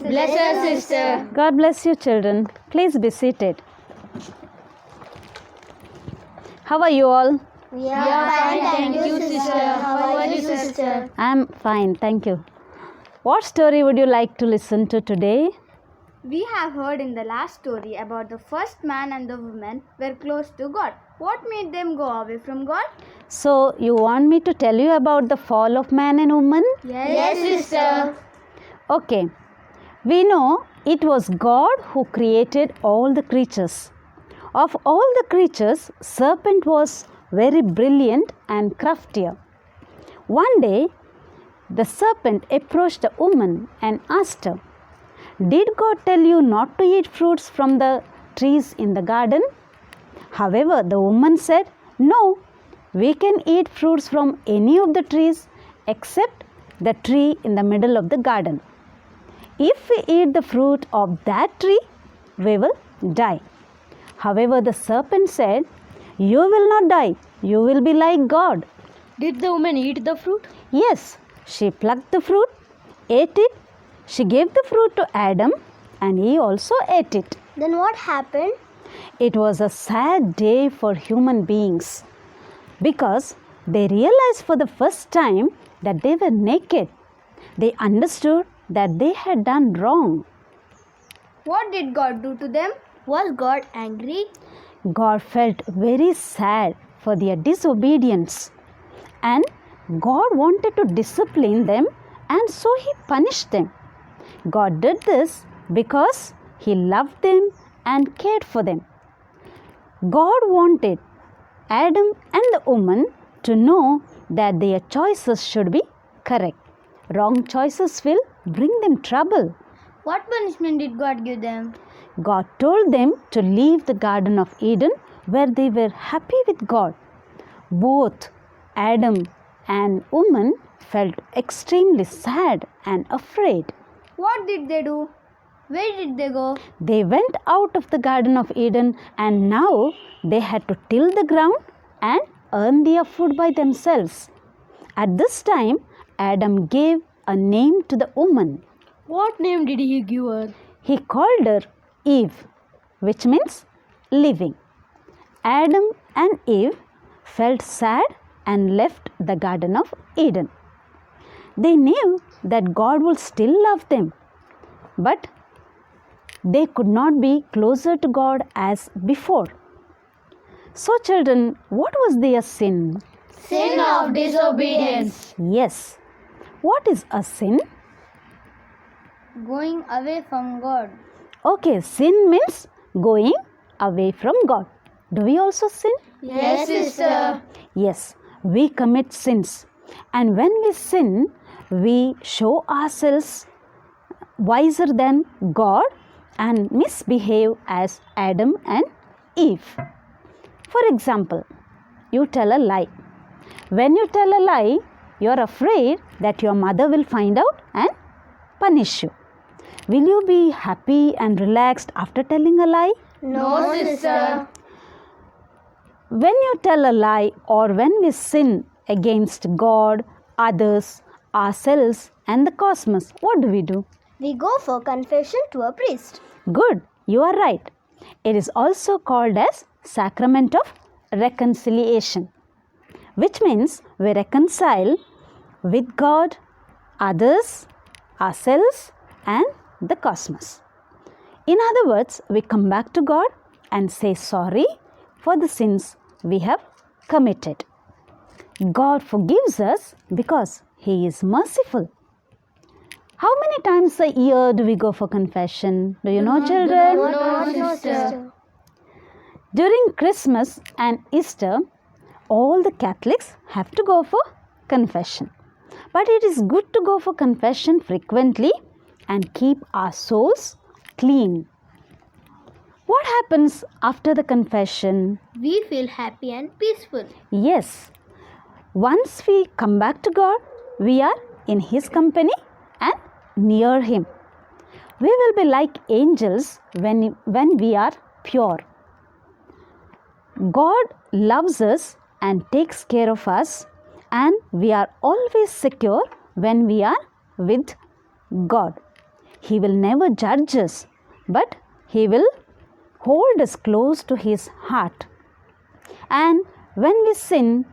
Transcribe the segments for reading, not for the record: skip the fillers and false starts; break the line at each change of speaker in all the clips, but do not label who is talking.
Bless us, sister.
God bless you, children. Please be seated. How are you all?
We are fine, thank you, sister. How are you, sister?
I'm fine, thank you. What story would you like to listen to today?
We have heard in the last story about the first man and the woman were close to God. What made them go away from God?
So, you want me to tell you about the fall of man and woman?
Yes, sister.
Okay. We know it was God who created all the creatures. Of all the creatures, serpent was very brilliant and craftier. One day, the serpent approached the woman and asked her, "Did God tell you not to eat fruits from the trees in the garden?" However, the woman said, "No, we can eat fruits from any of the trees except the tree in the middle of the garden. If we eat the fruit of that tree, we will die." However, the serpent said, "You will not die. You will be like God."
Did the woman eat the fruit?
Yes, she plucked the fruit, ate it. She gave the fruit to Adam and he also ate it.
Then what happened?
It was a sad day for human beings because they realized for the first time that they were naked. They understood that they had done wrong.
What did God do to them?
Was God angry?
God felt very sad for their disobedience and God wanted to discipline them and so he punished them. God did this because he loved them and cared for them. God wanted Adam and the woman to know that their choices should be correct. Wrong choices will bring them trouble.
What punishment did God give them?
God told them to leave the Garden of Eden where they were happy with God. Both Adam and woman felt extremely sad and afraid.
What did they do? Where did they go?
They went out of the Garden of Eden and now they had to till the ground and earn their food by themselves. At this time, Adam gave a name to the woman.
What name did he give her?
He called her Eve, which means living. Adam and Eve felt sad and left the Garden of Eden. They knew that God would still love them, but they could not be closer to God as before. So, children, what was their sin?
Sin of disobedience.
Yes. What is a sin?
Going away from God.
Okay, sin means going away from God. Do we also sin?
Yes, sister.
Yes, we commit sins. And when we sin, we show ourselves wiser than God and misbehave as Adam and Eve. For example, you tell a lie. When you tell a lie, you are afraid that your mother will find out and punish you. Will you be happy and relaxed after telling a lie?
No, sister.
When you tell a lie or when we sin against God, others, ourselves and the cosmos, what do?
We go for confession to a priest.
Good, you are right. It is also called as sacrament of reconciliation, which means we reconcile with God, others, ourselves and the cosmos. In other words, we come back to God and say sorry for the sins we have committed. God forgives us because He is merciful. How many times a year do we go for confession? Do you know, children?
No, sister.
During Christmas and Easter, all the Catholics have to go for confession. But it is good to go for confession frequently and keep our souls clean. What happens after the confession?
We feel happy and peaceful.
Yes, once we come back to God, we are in His company and near Him. We will be like angels when we are pure. God loves us and takes care of us, and we are always secure when we are with God. He will never judge us, but He will hold us close to His heart. And when we sin,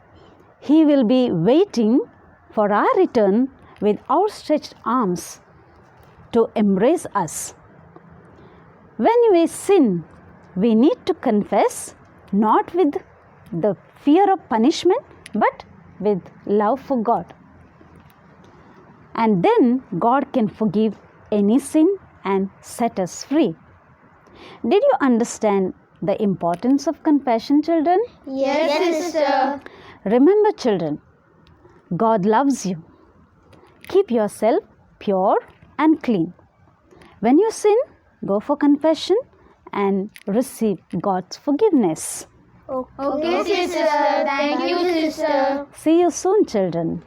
He will be waiting for our return with outstretched arms to embrace us. When we sin, we need to confess, not with the fear of punishment, but with love for God. And then God can forgive any sin and set us free. Did you understand the importance of compassion, children?
Yes, sister.
Remember, children, God loves you. Keep yourself pure and clean. When you sin, go for confession and receive God's forgiveness.
Okay, sister. Thank you, sister.
See you soon, children.